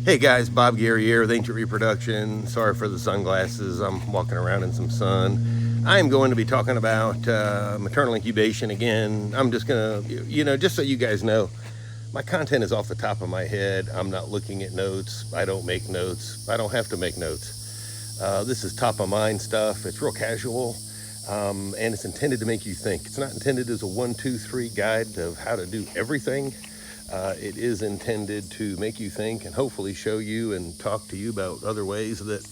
Hey guys, Bob Guerriere with Ancient Reproduction. Sorry for the sunglasses. I'm walking around in some sun. I'm going to be talking about maternal incubation again. I'm just going to, just so you guys know, my content is off the top of my head. I'm not looking at notes. I don't make notes. I don't have to make notes. This is top of mind stuff. It's real casual, and it's intended to make you think. It's not intended as a 1, 2, 3 guide of how to do everything. It is intended to make you think and hopefully show you and talk to you about other ways that,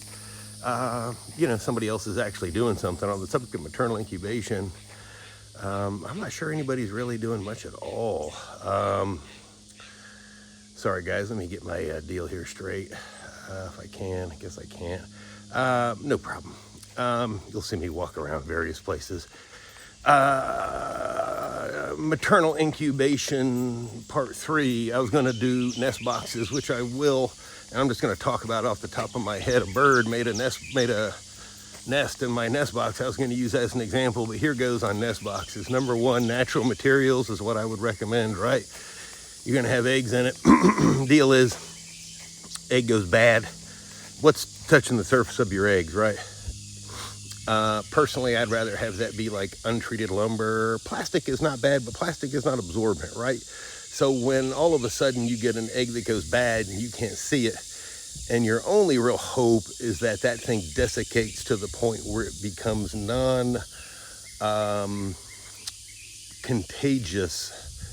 somebody else is actually doing something. On the subject of maternal incubation, I'm not sure anybody's really doing much at all. Sorry, guys, let me get my deal here straight. If I can, I guess I can't. No problem. You'll see me walk around various places. Maternal incubation part 3. I was going to do nest boxes, which I will, and I'm just going to talk about off the top of my head. A bird made a nest in my nest box. I was going to use that as an example, but here goes on nest boxes. Number 1, natural materials is what I would recommend, right? You're going to have eggs in it. Deal is, egg goes bad. What's touching the surface of your eggs, right? Personally, I'd rather have that be like untreated lumber. Plastic is not bad, but plastic is not absorbent, right? So when all of a sudden you get an egg that goes bad and you can't see it, and your only real hope is that that thing desiccates to the point where it becomes contagious,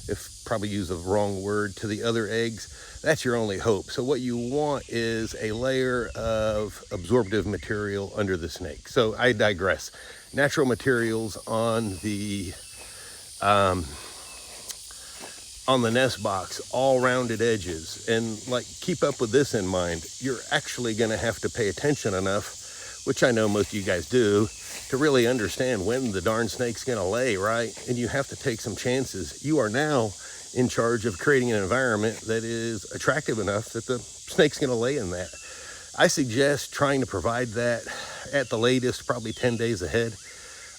if probably use the wrong word, to the other eggs, that's your only hope. So what you want is a layer of absorptive material under the snake. So I digress. Natural materials on the nest box, all rounded edges. And like, keep up with this in mind. You're actually going to have to pay attention enough, which I know most of you guys do, to really understand when the darn snake's going to lay, right? And you have to take some chances. You are now in charge of creating an environment that is attractive enough that the snake's going to lay in that. I suggest trying to provide that at the latest, probably 10 days ahead.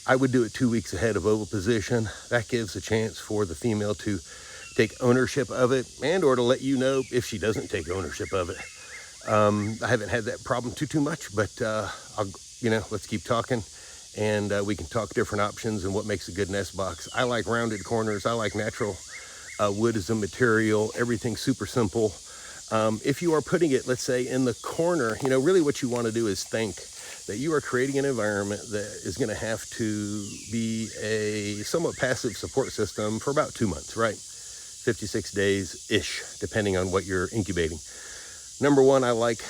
I would do it 2 weeks ahead of oviposition. That gives a chance for the female to take ownership of it, and or to let you know if she doesn't take ownership of it. I haven't had that problem too much, but let's keep talking, and we can talk different options and what makes a good nest box. I like rounded corners. I like natural wood as a material. Everything's super simple. If you are putting it, let's say, in the corner, really what you want to do is think that you are creating an environment that is going to have to be a somewhat passive support system for about 2 months, right? 56 days-ish, depending on what you're incubating. Number 1, I like,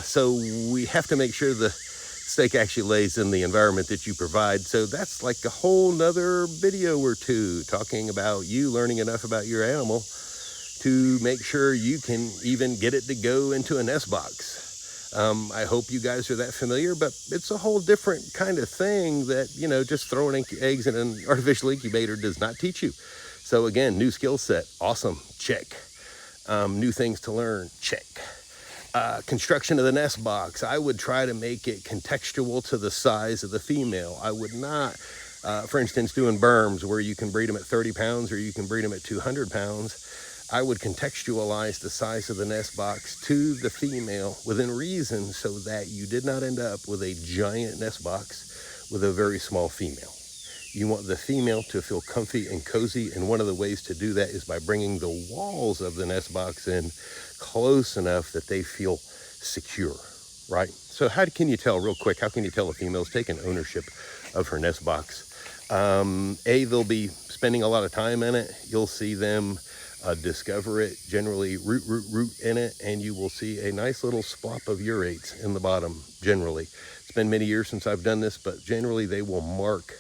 so we have to make sure the snake actually lays in the environment that you provide. So that's like a whole nother video or 2 talking about you learning enough about your animal to make sure you can even get it to go into a nest box. I hope you guys are that familiar, but it's a whole different kind of thing that, just throwing eggs in an artificial incubator does not teach you. So again, new skill set, awesome, check. New things to learn, check. Construction of the nest box, I would try to make it contextual to the size of the female. I would not, for instance, doing berms where you can breed them at 30 pounds or you can breed them at 200 pounds. I would contextualize the size of the nest box to the female within reason so that you did not end up with a giant nest box with a very small female. You want the female to feel comfy and cozy, and one of the ways to do that is by bringing the walls of the nest box in close enough that they feel secure, right? So how can you tell, real quick, how can you tell a female's taking ownership of her nest box? They'll be spending a lot of time in it. You'll see them discover it, generally root in it, and you will see a nice little splop of urates in the bottom, generally. It's been many years since I've done this, but generally they will mark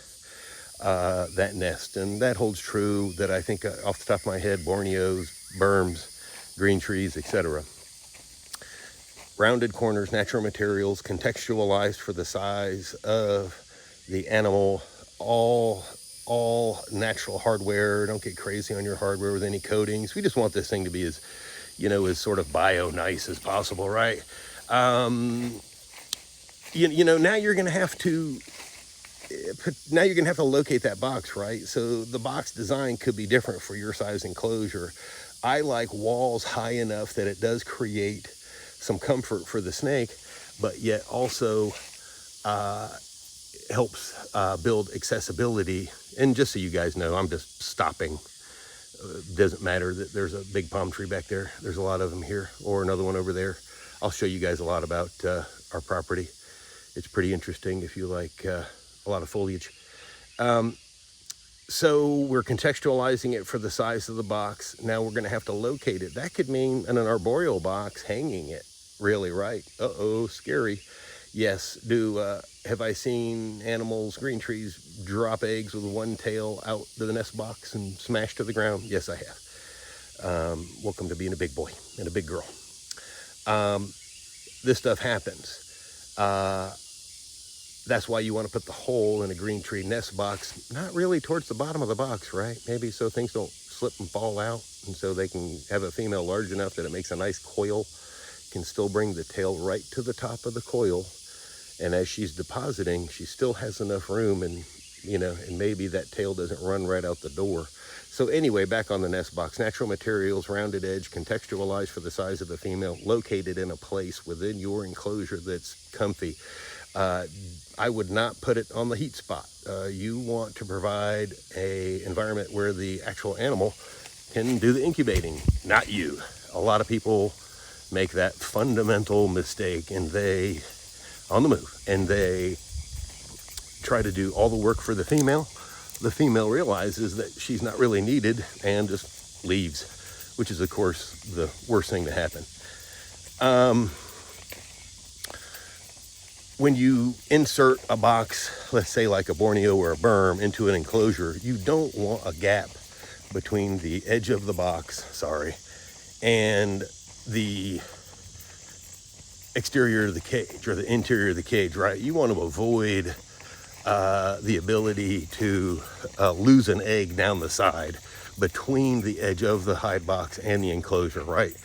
that nest, and that holds true that I think off the top of my head, Borneos, berms, green trees, etc. Rounded corners, natural materials, contextualized for the size of the animal, all natural hardware. Don't get crazy on your hardware with any coatings. We just want this thing to be as, as sort of bio-nice as possible, right? Now you're going to have to locate that box, right? So the box design could be different for your size enclosure. I like walls high enough that it does create some comfort for the snake, but yet also helps build accessibility. And just so you guys know, I'm just stopping. Doesn't matter that there's a big palm tree back there. There's a lot of them here, or another one over there. I'll show you guys a lot about our property. It's pretty interesting if you like a lot of foliage. So we're contextualizing it for the size of the box. Now we're going to have to locate it. That could mean an arboreal box hanging it. Really, right? Uh-oh, scary. Yes, have I seen animals, green trees, drop eggs with one tail out to the nest box and smash to the ground? Yes, I have. Welcome to being a big boy and a big girl. This stuff happens. That's why you want to put the hole in a green tree nest box, not really towards the bottom of the box, right? Maybe so things don't slip and fall out, and so they can have a female large enough that it makes a nice coil, can still bring the tail right to the top of the coil. And as she's depositing, she still has enough room, and and maybe that tail doesn't run right out the door. So anyway, back on the nest box, natural materials, rounded edge, contextualized for the size of the female, located in a place within your enclosure that's comfy. I would not put it on the heat spot. You want to provide an environment where the actual animal can do the incubating, not you. A lot of people make that fundamental mistake, and they on the move, and they try to do all the work for the female. The female realizes that she's not really needed and just leaves, which is, of course, the worst thing to happen. When you insert a box, let's say like a Borneo or a berm, into an enclosure, you don't want a gap between the edge of the box, and the exterior of the cage or the interior of the cage, right? You want to avoid the ability to lose an egg down the side between the edge of the hide box and the enclosure, right?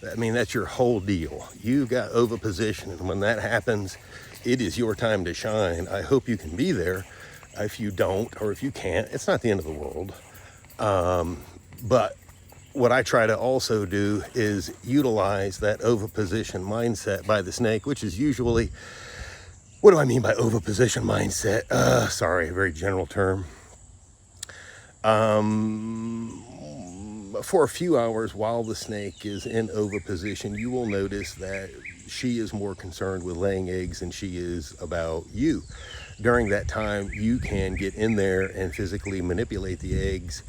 I mean, that's your whole deal. You've got oviposition, and when that happens, it is your time to shine. I hope you can be there. If you don't, or if you can't, it's not the end of the world. But what I try to also do is utilize that oviposition mindset by the snake, which is usually, what do I mean by oviposition mindset? Very general term. For a few hours while the snake is in oviposition, you will notice that she is more concerned with laying eggs than she is about you. During that time, you can get in there and physically manipulate the eggs,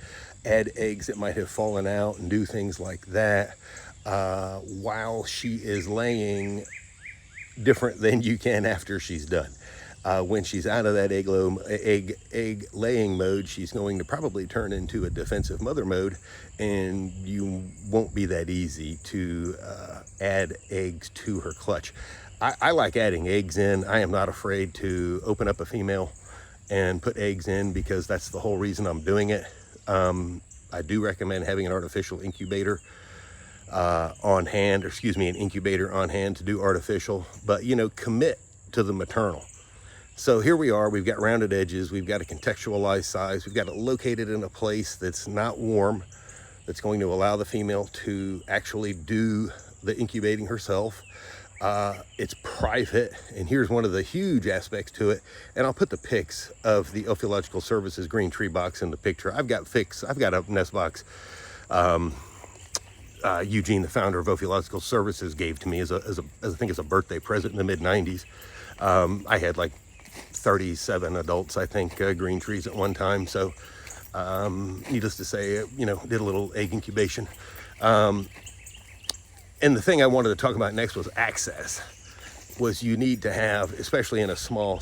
add eggs that might have fallen out, and do things like that while she is laying, different than you can after she's done. When she's out of that egg laying mode, she's going to probably turn into a defensive mother mode, and you won't be that easy to add eggs to her clutch. I like adding eggs in. I am not afraid to open up a female and put eggs in, because that's the whole reason I'm doing it. I do recommend having an artificial incubator on hand, an incubator on hand to do artificial, but commit to the maternal. So here we are, we've got rounded edges, we've got a contextualized size, we've got it located in a place that's not warm, that's going to allow the female to actually do the incubating herself. It's private, and here's one of the huge aspects to it, and I'll put the pics of the Ophiological Services green tree box in the picture. I've got a nest box Eugene, the founder of Ophiological Services, gave to me as a birthday present in the mid-90s. I had like 37 adults, I think, green trees at one time. So needless to say, did a little egg incubation. And the thing I wanted to talk about next was access. You need to have, especially in a small,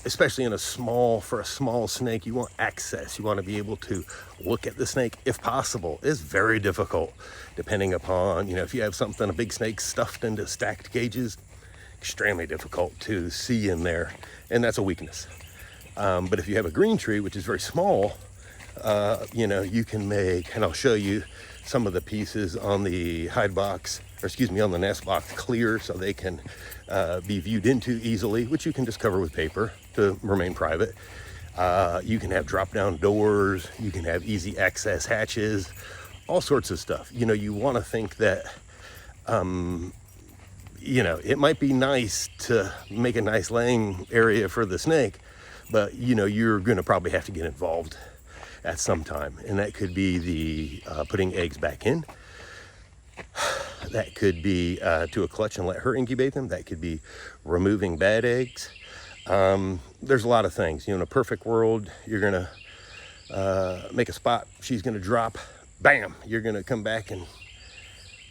especially in a small snake, you want access. You want to be able to look at the snake if possible. It's very difficult depending upon, if you have a big snake stuffed into stacked cages, extremely difficult to see in there, and that's a weakness. But if you have a green tree, which is very small, you can make, and I'll show you some of the pieces on the on the nest box clear, so they can be viewed into easily, which you can just cover with paper to remain private. You can have drop-down doors, you can have easy access hatches all sorts of stuff. You know, you want to think that, you know, it might be nice to make a nice laying area for the snake, but, you know, you're going to probably have to get involved at some time. And that could be the putting eggs back in. That could be to a clutch and let her incubate them. That could be removing bad eggs. There's a lot of things. You know, in a perfect world, you're going to make a spot. She's going to drop. Bam! You're going to come back in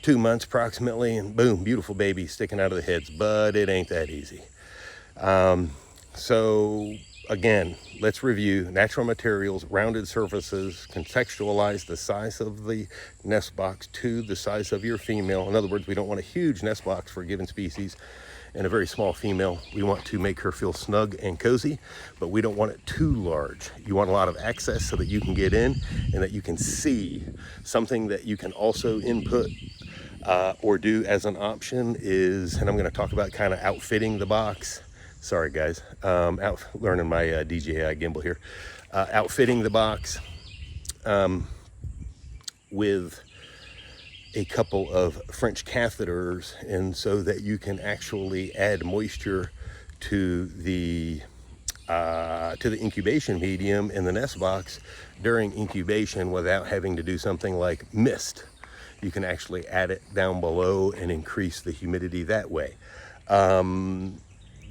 2 months approximately, and boom, beautiful baby sticking out of the heads. But it ain't that easy. So again, let's review natural materials, rounded surfaces, contextualize the size of the nest box to the size of your female. In other words, we don't want a huge nest box for a given species and a very small female. We want to make her feel snug and cozy, but we don't want it too large. You want a lot of access so that you can get in and that you can see. Something that you can also input or do as an option is, and I'm going to talk about kind of outfitting the box. Sorry guys, learning my DJI gimbal here. Outfitting the box with a couple of French catheters, and so that you can actually add moisture to the incubation medium in the nest box during incubation without having to do something like mist. You can actually add it down below and increase the humidity that way.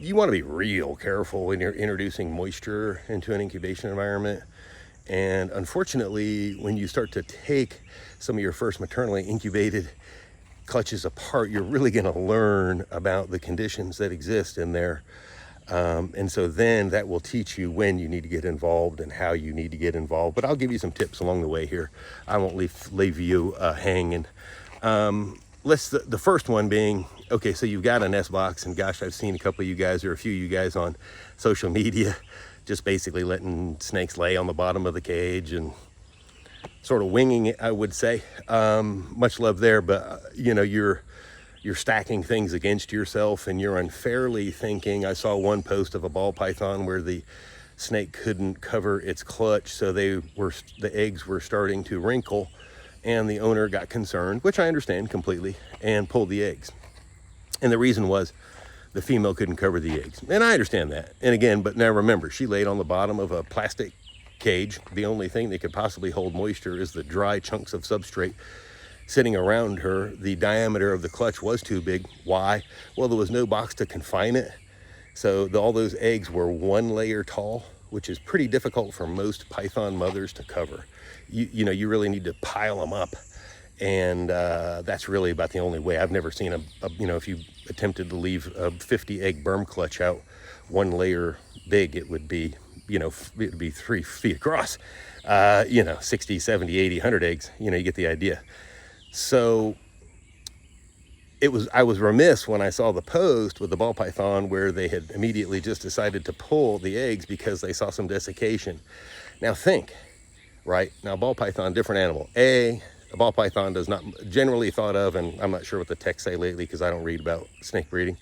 You want to be real careful when you're introducing moisture into an incubation environment. And unfortunately, when you start to take some of your first maternally incubated clutches apart, you're really going to learn about the conditions that exist in there. And so then that will teach you when you need to get involved and how you need to get involved. But I'll give you some tips along the way here. I won't leave you hanging. The first one being, okay, so you've got a nest box, and gosh, I've seen a couple of you guys or a few of you guys on social media just basically letting snakes lay on the bottom of the cage and sort of winging it, I would say. Much love there, but you know, you're stacking things against yourself, and you're unfairly thinking. I saw one post of a ball python where the snake couldn't cover its clutch, so the eggs were starting to wrinkle, and the owner got concerned, which I understand completely, and pulled the eggs. And the reason was the female couldn't cover the eggs. And I understand that. And again, but now remember, she laid on the bottom of a plastic cage. The only thing that could possibly hold moisture is the dry chunks of substrate sitting around her. The diameter of the clutch was too big. Why? Well, there was no box to confine it. So all those eggs were 1 layer tall, which is pretty difficult for most python mothers to cover. You know, you really need to pile them up. And that's really about the only way. I've never seen you know, if you attempted to leave a 50 egg berm clutch out 1 layer big, it would be, you know, it would be 3 feet across, you know, 60, 70, 80, 100 eggs, you know, you get the idea. So I was remiss when I saw the post with the ball python where they had immediately just decided to pull the eggs because they saw some desiccation. Now think, right? Now ball python, different animal. A ball python does not generally thought of, and I'm not sure what the texts say lately because I don't read about snake breeding,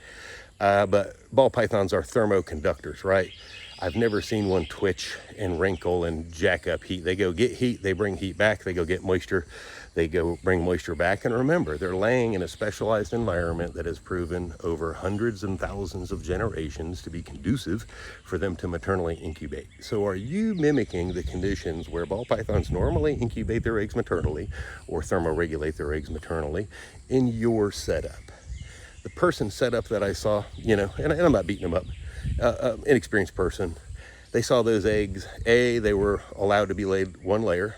but ball pythons are thermoconductors, right? I've never seen one twitch and wrinkle and jack up heat. They go get heat, they bring heat back, they go get moisture, they go bring moisture back. And remember, they're laying in a specialized environment that has proven over hundreds and thousands of generations to be conducive for them to maternally incubate. So are you mimicking the conditions where ball pythons normally incubate their eggs maternally or thermoregulate their eggs maternally in your setup? The person setup that I saw, you know, and I'm not beating them up, inexperienced person, they saw those eggs. A, they were allowed to be laid 1 layer.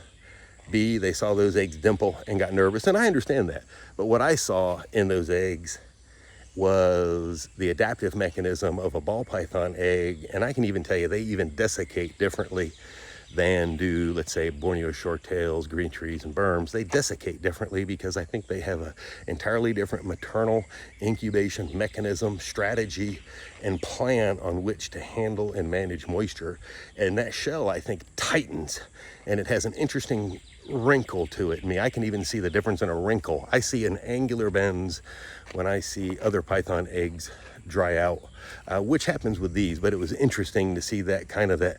B, they saw those eggs dimple and got nervous, and I understand that. But what I saw in those eggs was the adaptive mechanism of a ball python egg, and I can even tell you they even desiccate differently than do, let's say, Borneo shorttails, green trees, and berms. They desiccate differently because I think they have an entirely different maternal incubation mechanism, strategy, and plan on which to handle and manage moisture. And that shell, I think, tightens, and it has an interesting wrinkle to it. I mean, I can even see the difference in a wrinkle. I see an angular bends when I see other python eggs dry out, which happens with these, but it was interesting to see that kind of that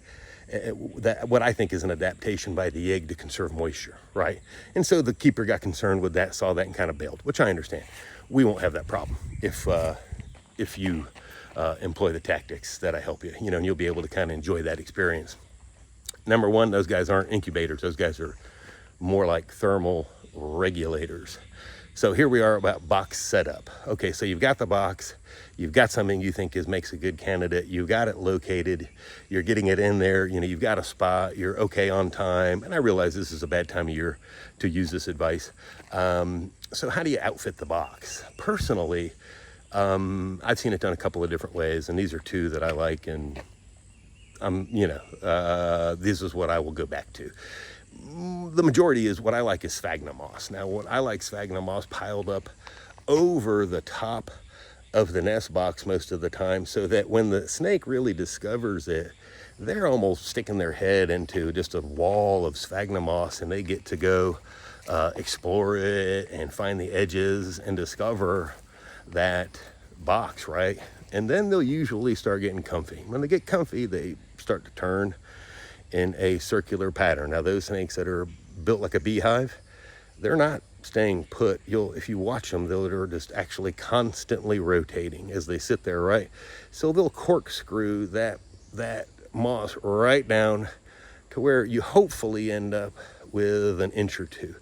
that what I think is an adaptation by the egg to conserve moisture, right? And so the keeper got concerned with that, saw that, and kind of bailed, which I understand. We won't have that problem if you employ the tactics that I help you, and you'll be able to kind of enjoy that experience. Number one, those guys aren't incubators. Those guys are more like thermal regulators. So here we are about box setup. Okay, so you've got the box, you've got something you think makes a good candidate, you've got it located, you're getting it in there, you've got a spot, you're okay on time, and I realize this is a bad time of year to use this advice. So how do you outfit the box? Personally, I've seen it done a couple of different ways, and these are two that I like, and this is what I will go back to. The majority is what I like is sphagnum moss. Now, what I like sphagnum moss piled up over the top of the nest box most of the time, so that when the snake really discovers it, they're almost sticking their head into just a wall of sphagnum moss, and they get to go explore it and find the edges and discover that box, right? And then they'll usually start getting comfy. When they get comfy, they start to turn in a circular pattern. Now, those snakes that are built like a beehive, they're not staying put. If you watch them, they're just actually constantly rotating as they sit there, right? So they'll corkscrew that moss right down to where you hopefully end up with an inch or two.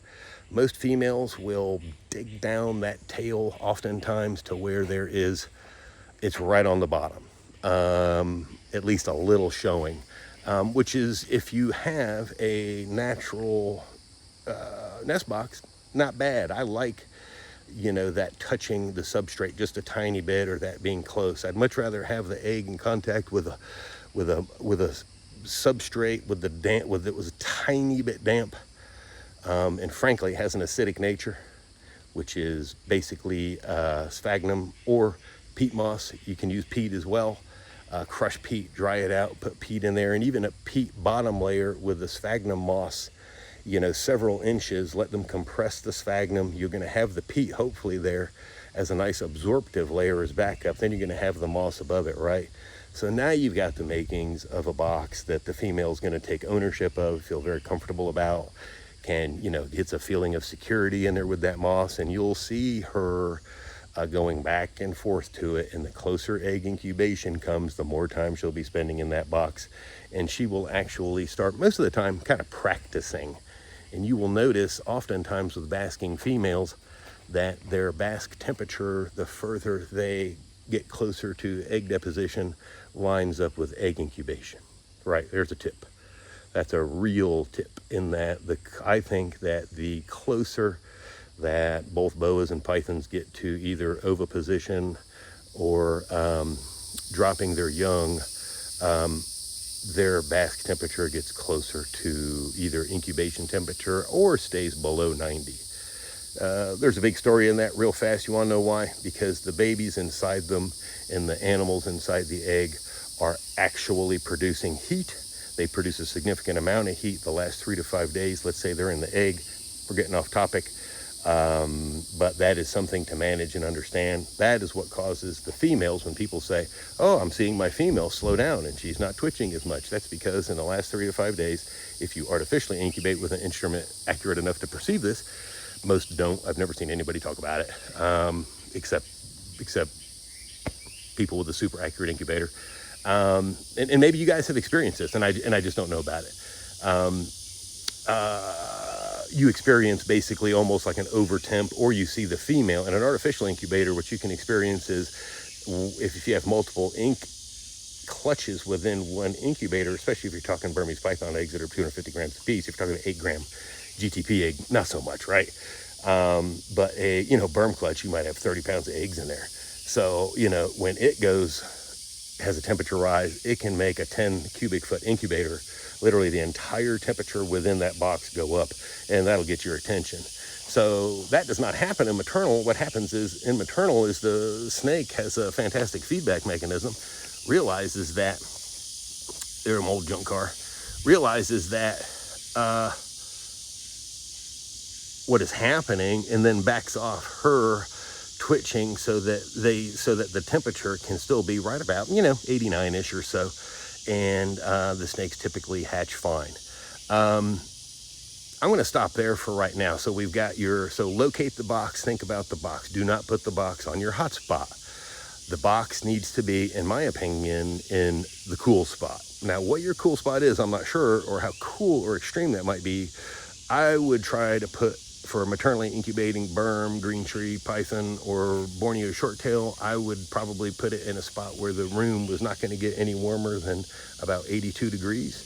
Most females will dig down that tail oftentimes to where it's right on the bottom, at least a little showing. Which is, if you have a natural nest box, not bad. I like, that touching the substrate just a tiny bit, or that being close. I'd much rather have the egg in contact with a substrate with it was a tiny bit damp, and frankly, it has an acidic nature, which is basically sphagnum or peat moss. You can use peat as well. Crush peat, dry it out, put peat in there, and even a peat bottom layer with the sphagnum moss, several inches, let them compress the sphagnum. You're going to have the peat hopefully there as a nice absorptive layer as backup. Then you're going to have the moss above it, right? So now you've got the makings of a box that the female is going to take ownership of, feel very comfortable about, gets a feeling of security in there with that moss, and you'll see her going back and forth to it. And the closer egg incubation comes, the more time she'll be spending in that box, and she will actually start most of the time kind of practicing. And you will notice oftentimes with basking females that their bask temperature, the further they get closer to egg deposition, lines up with egg incubation. Right, there's a tip. That's a real tip, in that I think that the closer that both boas and pythons get to either oviposition or dropping their young, their bask temperature gets closer to either incubation temperature or stays below 90. There's a big story in that real fast. You want to know why? Because the babies inside them and the animals inside the egg are actually producing heat. They produce a significant amount of heat the last 3 to 5 days. Let's say they're in the egg. We're getting off topic. But that is something to manage and understand. That is what causes the females, when people say, oh, I'm seeing my female slow down and she's not twitching as much. That's because in the last 3 to 5 days, if you artificially incubate with an instrument accurate enough to perceive this, most don't. I've never seen anybody talk about it, except people with a super accurate incubator. And maybe you guys have experienced this, and I just don't know about it. You experience basically almost like an over temp, or you see the female in an artificial incubator. What you can experience is, if you have multiple ink clutches within one incubator, especially if you're talking Burmese python eggs that are 250 grams a piece. If you're talking an 8-gram GTP egg, not so much, right? But a Burm clutch, you might have 30 pounds of eggs in there. So when it has a temperature rise, it can make a 10 cubic foot incubator, literally the entire temperature within that box go up, and that'll get your attention. So that does not happen in maternal. What happens is, in maternal, is the snake has a fantastic feedback mechanism, realizes that, they're an old junk car, realizes that what is happening, and then backs off her twitching so that the temperature can still be right about 89-ish or so. and the snakes typically hatch fine. I'm going to stop there for right now. So we've got so locate the box, think about the box. Do not put the box on your hot spot. The box needs to be, in my opinion, in the cool spot. Now, what your cool spot is, I'm not sure, or how cool or extreme that might be. I would try to put, for maternally incubating berm, green tree, python, or Borneo shorttail, I would probably put it in a spot where the room was not going to get any warmer than about 82 degrees.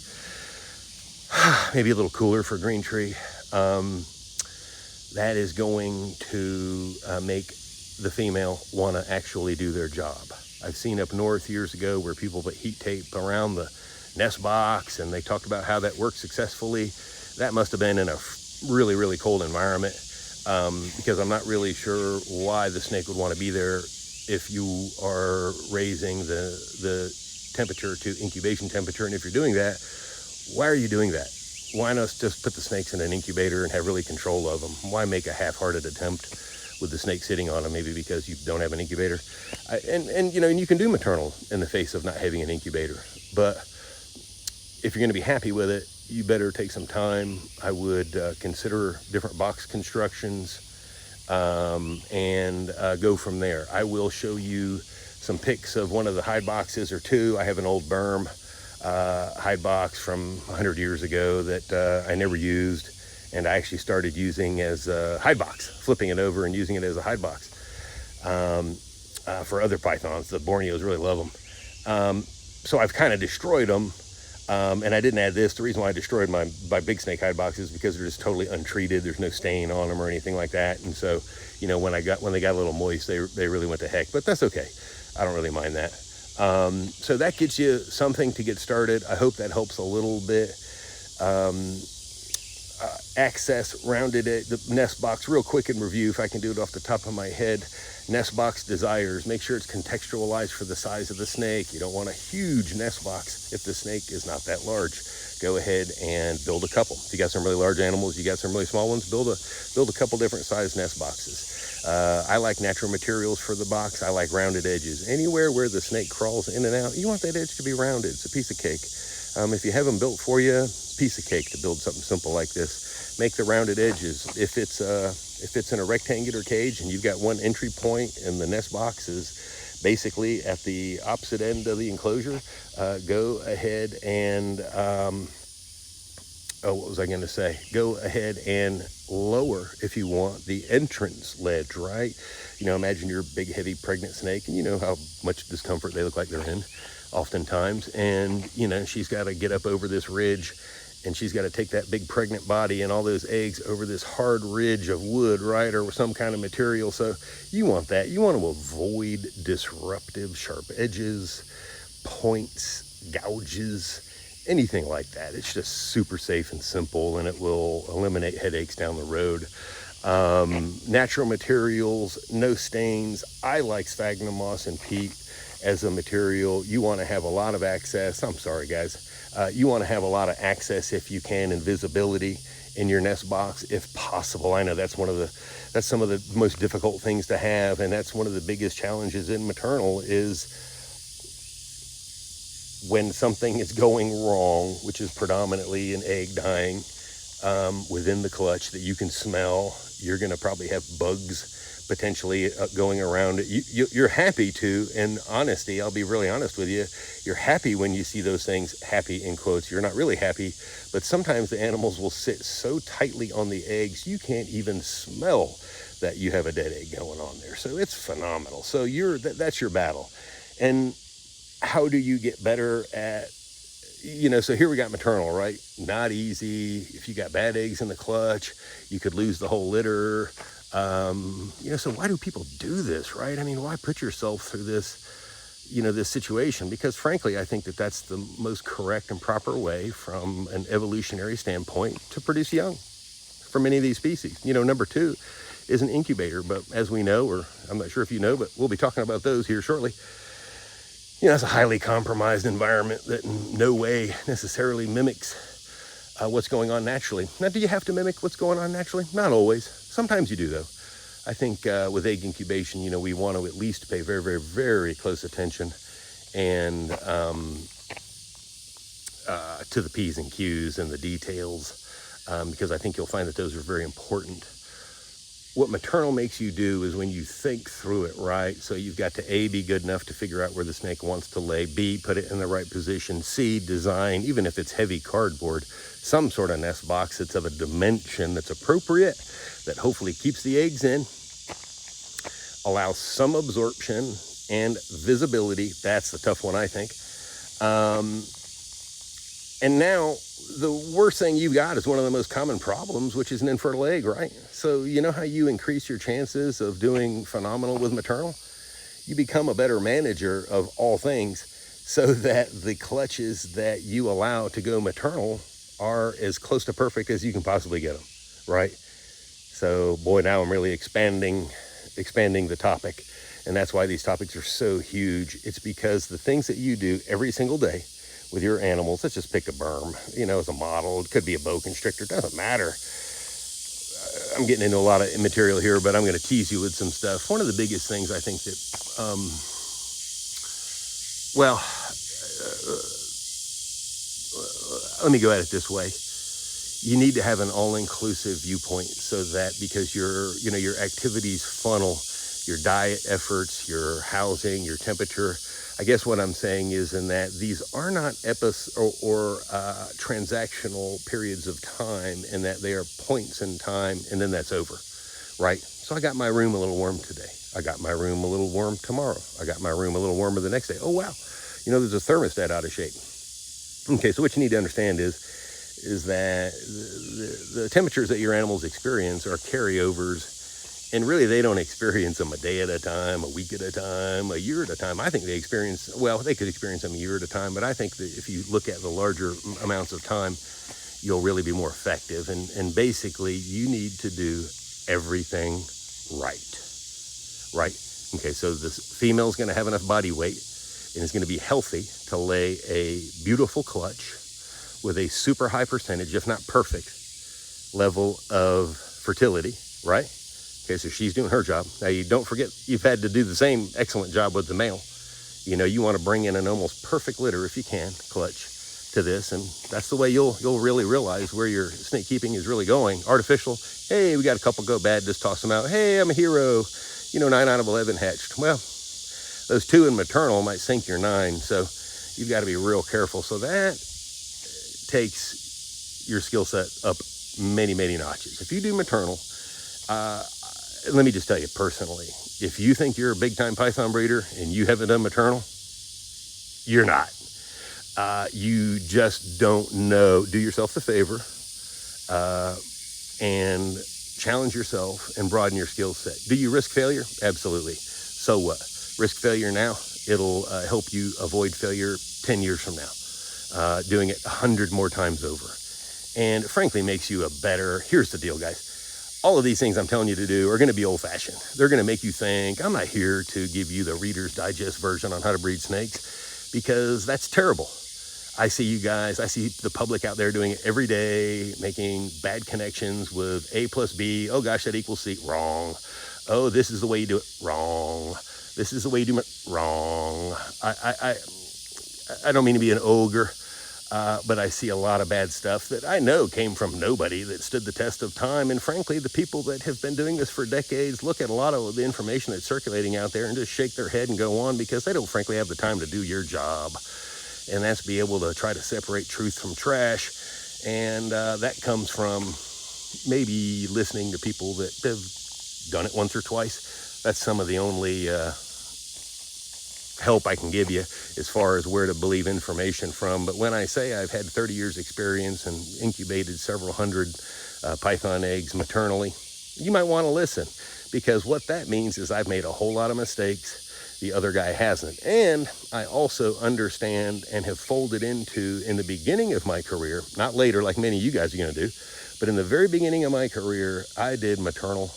Maybe a little cooler for green tree. That is going to make the female want to actually do their job. I've seen up north years ago where people put heat tape around the nest box, and they talked about how that worked successfully. That must have been in a really, really cold environment, because I'm not really sure why the snake would want to be there if you are raising the temperature to incubation temperature. And if you're doing that, why are you doing that? Why not just put the snakes in an incubator and have really control of them? Why make a half-hearted attempt with the snake sitting on them, maybe because you don't have an incubator? And you can do maternal in the face of not having an incubator. But if you're going to be happy with it, you better take some time. I would consider different box constructions, and go from there. I will show you some pics of one of the hide boxes or two. I have an old berm hide box from 100 years ago that I never used, and I actually started using as a hide box, flipping it over and using it as a hide box for other pythons. The Borneos really love them. So I've kind of destroyed them, and I didn't add this. The reason why I destroyed my big snake hide box is because they're just totally untreated. There's no stain on them or anything like that. And so, when they got a little moist, they really went to heck. But that's okay. I don't really mind that. So that gets you something to get started. I hope that helps a little bit. Access rounded the nest box real quick in review, if I can do it off the top of my head. Nest box desires, make sure it's contextualized for the size of the snake. You don't want a huge nest box if the snake is not that large. Go ahead and build a couple. If you got some really large animals, you got some really small ones, build a couple different size nest boxes. I like natural materials for the box. I like rounded edges. Anywhere where the snake crawls in and out, you want that edge to be rounded. It's a piece of cake. If you have them built for you, piece of cake to build something simple like this. Make the rounded edges. If it's in a rectangular cage and you've got one entry point and the nest box is basically at the opposite end of the enclosure, go ahead and what was I going to say? Go ahead and lower, if you want, the entrance ledge, right? Imagine you're a big, heavy, pregnant snake, and you know how much discomfort they look like they're in oftentimes. And, she's got to get up over this ridge, and she's got to take that big pregnant body and all those eggs over this hard ridge of wood, right, or some kind of material. So you want that. You want to avoid disruptive, sharp edges, points, gouges, anything like that. It's just super safe and simple, and it will eliminate headaches down the road. Natural materials, no stains. I like sphagnum moss and peat as a material. You want to have a lot of access. I'm sorry, guys. You want to have a lot of access, if you can, and visibility in your nest box, if possible. I know that's some of the most difficult things to have, and that's one of the biggest challenges in maternal is when something is going wrong, which is predominantly an egg dying within the clutch that you can smell. You're going to probably have bugs potentially going around it. You're happy to, in honesty, I'll be really honest with you, you're happy when you see those things, happy in quotes. You're not really happy, but sometimes the animals will sit so tightly on the eggs you can't even smell that you have a dead egg going on there. So it's phenomenal. So that's your battle. And how do you get better at, so here we got maternal, right? Not easy. If you got bad eggs in the clutch, you could lose the whole litter. So why do people do this, right? I mean, why put yourself through this, this situation? Because frankly, I think that that's the most correct and proper way from an evolutionary standpoint to produce young for many of these species. Number two is an incubator, but as we know, or I'm not sure if you know, but we'll be talking about those here shortly. It's a highly compromised environment that in no way necessarily mimics what's going on naturally. Now, do you have to mimic what's going on naturally? Not always. Sometimes you do, though. I think with egg incubation, we want to at least pay very, very, very close attention and to the P's and Q's and the details, because I think you'll find that those are very important. What maternal makes you do is when you think through it, right? So you've got to A, be good enough to figure out where the snake wants to lay, B, put it in the right position, C, design, even if it's heavy cardboard, some sort of nest box that's of a dimension that's appropriate, that hopefully keeps the eggs in, allows some absorption and visibility. That's the tough one, I think. And now the worst thing you've got is one of the most common problems, which is an infertile egg, right? So you know how you increase your chances of doing phenomenal with maternal? You become a better manager of all things so that the clutches that you allow to go maternal are as close to perfect as you can possibly get them, right? So boy, now I'm really expanding the topic. And that's why these topics are so huge. It's because the things that you do every single day with your animals, let's just pick a berm, as a model. It could be a boa constrictor, doesn't matter. I'm getting into a lot of material here, but I'm going to tease you with some stuff. One of the biggest things I think that, let me go at it this way. You need to have an all-inclusive viewpoint so that because your activities funnel, your diet efforts, your housing, your temperature. I guess what I'm saying is in that these are not transactional periods of time, and that they are points in time, and then that's over, right? So I got my room a little warm today. I got my room a little warm tomorrow. I got my room a little warmer the next day. Oh, wow. There's a thermostat out of shape. Okay, so what you need to understand is that the temperatures that your animals experience are carryovers. And really, they don't experience them a day at a time, a week at a time, a year at a time. I think they could experience them a year at a time, but I think that if you look at the larger amounts of time, you'll really be more effective. And basically, you need to do everything right? Okay, so this female's going to have enough body weight and is going to be healthy to lay a beautiful clutch with a super high percentage, if not perfect, level of fertility, right? Okay, so she's doing her job. Now, you don't forget, you've had to do the same excellent job with the male. You want to bring in an almost perfect litter, if you can, clutch to this. And that's the way you'll really realize where your snake keeping is really going. Artificial, hey, we got a couple go bad, just toss them out. Hey, I'm a hero. 9 out of 11 hatched. Well, those 2 in maternal might sink your 9. So you've got to be real careful. So that takes your skill set up many, many notches. If you do maternal, let me just tell you personally, if you think you're a big-time python breeder and you haven't done maternal, you're not. You just don't know. Do yourself the favor and challenge yourself and broaden your skill set. Do you risk failure? Absolutely. So what? Risk failure now. It'll help you avoid failure 10 years from now, doing it 100 more times over. And frankly, makes you a better, here's the deal, guys. All of these things I'm telling you to do are going to be old-fashioned. They're going to make you think, I'm not here to give you the Reader's Digest version on how to breed snakes, because that's terrible. I see the public out there doing it every day, making bad connections with A plus B. Oh gosh, that equals C. Wrong. Oh, this is the way you do it. Wrong. This is the way you do it. Wrong. I don't mean to be an ogre. But I see a lot of bad stuff that I know came from nobody, that stood the test of time. And frankly, the people that have been doing this for decades look at a lot of the information that's circulating out there and just shake their head and go on, because they don't frankly have the time to do your job. And that's be able to try to separate truth from trash. And that comes from maybe listening to people that have done it once or twice. That's some of the only help I can give you as far as where to believe information from. But when I say I've had 30 years experience and incubated several hundred python eggs maternally, you might want to listen, because what that means is I've made a whole lot of mistakes the other guy hasn't. And I also understand and have folded into, in the beginning of my career, not later like many of you guys are going to do, but in the very beginning of my career, I did maternal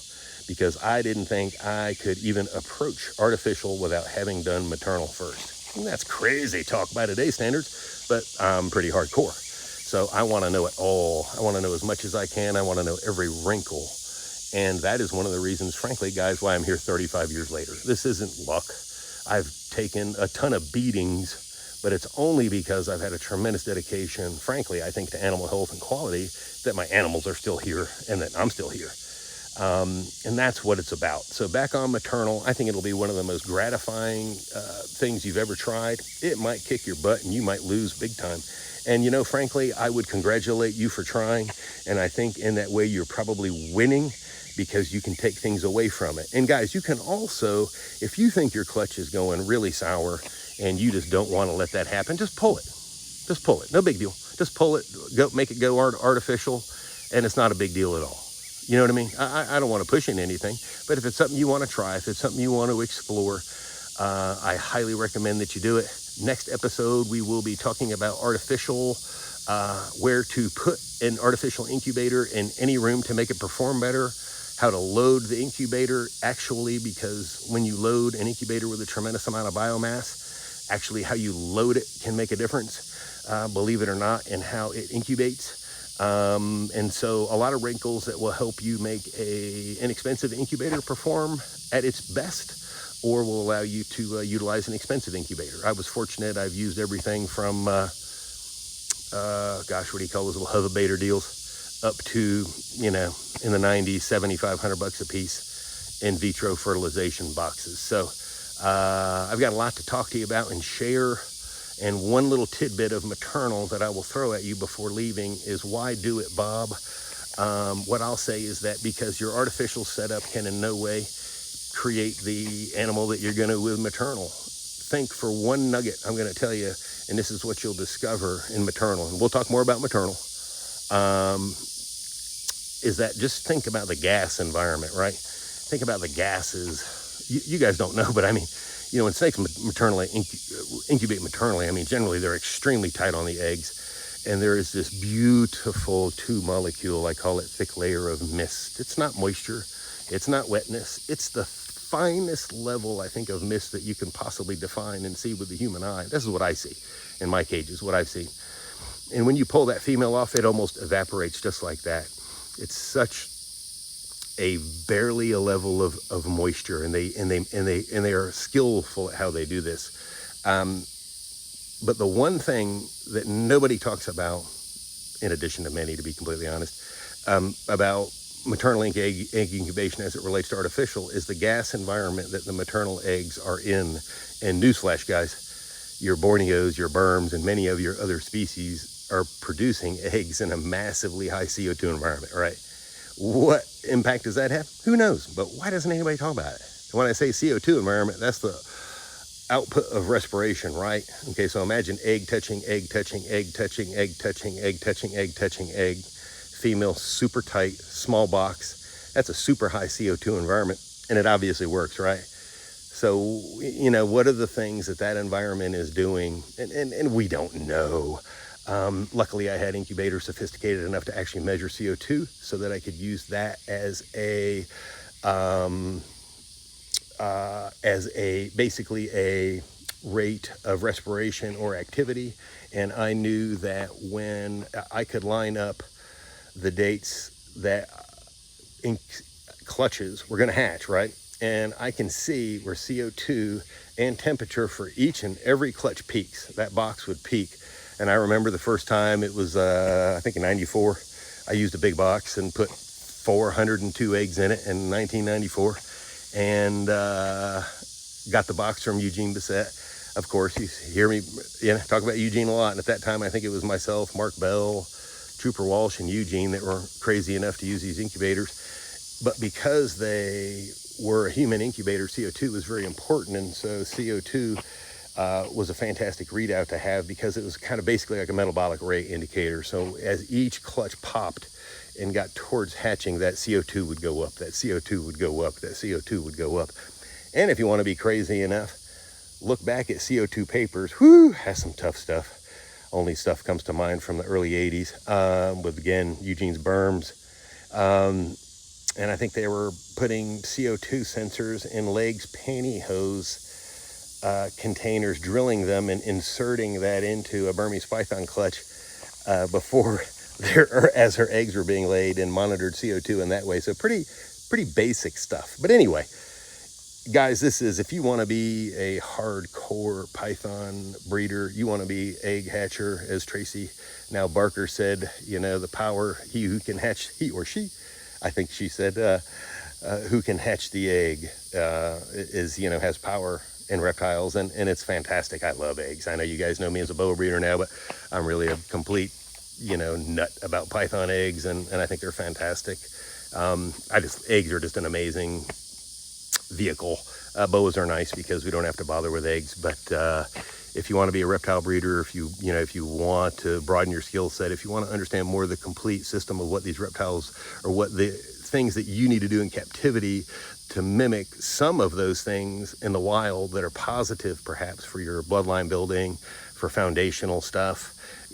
because I didn't think I could even approach artificial without having done maternal first. And that's crazy talk by today's standards, but I'm pretty hardcore. So I want to know it all. I want to know as much as I can. I want to know every wrinkle. And that is one of the reasons, frankly, guys, why I'm here 35 years later. This isn't luck. I've taken a ton of beatings but it's only because I've had a tremendous dedication, frankly, I think, to animal health and quality, that my animals are still here and that I'm still here. And that's what it's about. So back on maternal, I think it'll be one of the most gratifying things you've ever tried. It might kick your butt and you might lose big time. And, you know, frankly, I would congratulate you for trying. And I think in that way, you're probably winning because you can take things away from it. And guys, you can also, if you think your clutch is going really sour and you just don't want to let that happen, just pull it. Just pull it. No big deal. Just pull it, go make it go artificial, and it's not a big deal at all. You know what I mean? I don't want to push into anything, but if it's something you want to try, if it's something you want to explore, I highly recommend that you do it. Next episode, we will be talking about artificial, where to put an artificial incubator in any room to make it perform better, how to load the incubator actually, because when you load an incubator with a tremendous amount of biomass, actually how you load it can make a difference, believe it or not, in how it incubates. And so a lot of wrinkles that will help you make an inexpensive incubator perform at its best, or will allow you to utilize an expensive incubator. I was fortunate. I've used everything from, what do you call those little hoverbaiter deals, up to, you know, in the 90s, $7,500 a piece in vitro fertilization boxes. So I've got a lot to talk to you about and share. And one little tidbit of maternal that I will throw at you before leaving is, why do it, Bob? What I'll say is that because your artificial setup can in no way create the animal that you're going to with maternal. Think for one nugget I'm going to tell you, and this is what you'll discover in maternal, and we'll talk more about maternal, is that just think about the gas environment, right? Think about the gases. You guys don't know, but I mean, you know, when snakes maternally incubate maternally, I mean, generally they're extremely tight on the eggs, and there is this beautiful two-molecule, I call it thick layer of mist. It's not moisture, it's not wetness, it's the finest level, I think, of mist that you can possibly define and see with the human eye. This is what I see in my cages, what I've seen. And when you pull that female off, it almost evaporates just like that. It's such a barely a level of moisture, and they are skillful at how they do this. But the one thing that nobody talks about, in addition to many, to be completely honest, about maternal egg incubation as it relates to artificial, is the gas environment that the maternal eggs are in. And newsflash, guys, your Borneos, your Burms, and many of your other species are producing eggs in a massively high CO2 environment, right? What impact does that have? Who knows? But why doesn't anybody talk about it? And when I say CO2 environment, that's the output of respiration, right? Okay, so imagine egg touching, egg touching, egg touching, egg touching, egg touching, egg touching, egg. Female, super tight, small box. That's a super high CO2 environment, and it obviously works, right? So, you know, what are the things that environment is doing? And we don't know. Luckily, I had incubators sophisticated enough to actually measure CO2 so that I could use that as basically a rate of respiration or activity. And I knew that when I could line up the dates that clutches were going to hatch, right? And I can see where CO2 and temperature for each and every clutch peaks. That box would peak. And I remember the first time it was, I think in 94, I used a big box and put 402 eggs in it in 1994. And got the box from Eugene Bissett. Of course, you hear me talk about Eugene a lot. And at that time, I think it was myself, Mark Bell, Trooper Walsh, and Eugene that were crazy enough to use these incubators. But because they were a human incubator, CO2 was very important. And so CO2 was a fantastic readout to have, because it was kind of basically like a metabolic rate indicator. So as each clutch popped and got towards hatching, that CO2 would go up, that CO2 would go up, that CO2 would go up. And if you want to be crazy enough, look back at CO2 papers. Has some tough stuff. Only stuff comes to mind from the early 80s with, again, Eugene's Burms. And I think they were putting CO2 sensors in legs pantyhose containers, drilling them and inserting that into a Burmese python clutch before as her eggs were being laid, and monitored CO2 in that way. So pretty basic stuff. But anyway, guys, this is, if you want to be a hardcore python breeder, you want to be egg hatcher, as Tracy now Barker said, you know, the power, he who can hatch, he or she, I think she said, who can hatch the egg is, you know, has power in reptiles, and it's fantastic. I love eggs. I know you guys know me as a boa breeder now, but I'm really a complete, you know, nut about python eggs, and I think they're fantastic. Eggs are just an amazing vehicle. Boas are nice because we don't have to bother with eggs, but if you want to be a reptile breeder, if you want to broaden your skill set, if you want to understand more of the complete system of what these reptiles, or what the things that you need to do in captivity to mimic some of those things in the wild that are positive perhaps for your bloodline building, for foundational stuff,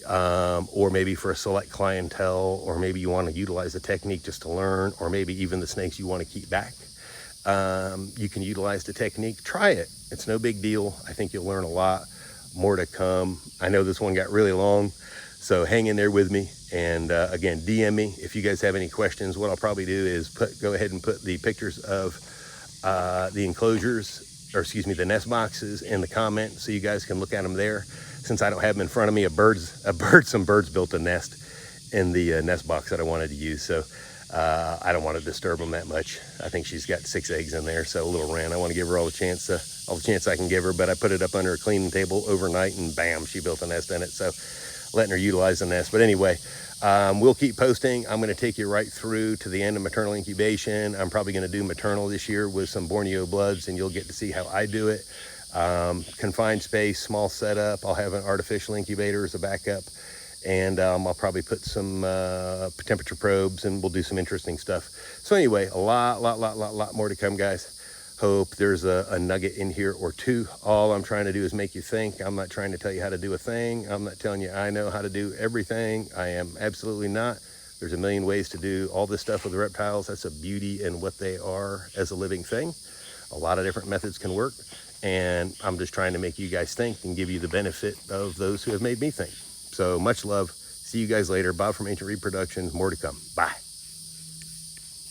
or maybe for a select clientele, or maybe you want to utilize the technique just to learn, or maybe even the snakes you want to keep back. You can utilize the technique. Try it. It's no big deal. I think you'll learn a lot. More to come. I know this one got really long, so hang in there with me. And again, DM me if you guys have any questions. What I'll probably do is go ahead and put the pictures of the enclosures, or excuse me, the nest boxes in the comment, so you guys can look at them there. Since I don't have them in front of me, some birds built a nest in the nest box that I wanted to use. So I don't want to disturb them that much. I think she's got 6 eggs in there, so a little wren. I want to give her all the chance I can give her, but I put it up under a cleaning table overnight, and bam, she built a nest in it. So letting her utilize the nest. But anyway, we'll keep posting. I'm going to take you right through to the end of maternal incubation. I'm probably going to do maternal this year with some Borneo bloods, and you'll get to see how I do it. Confined space, small setup. I'll have an artificial incubator as a backup. And I'll probably put some temperature probes, and we'll do some interesting stuff. So anyway, a lot more to come, guys. Hope there's a nugget in here or two. All I'm trying to do is make you think. I'm not trying to tell you how to do a thing. I'm not telling you I know how to do everything. I am absolutely not. There's a million ways to do all this stuff with the reptiles. That's a beauty in what they are as a living thing. A lot of different methods can work. And I'm just trying to make you guys think and give you the benefit of those who have made me think. So much love. See you guys later. Bob from Ancient Reproductions. More to come. Bye.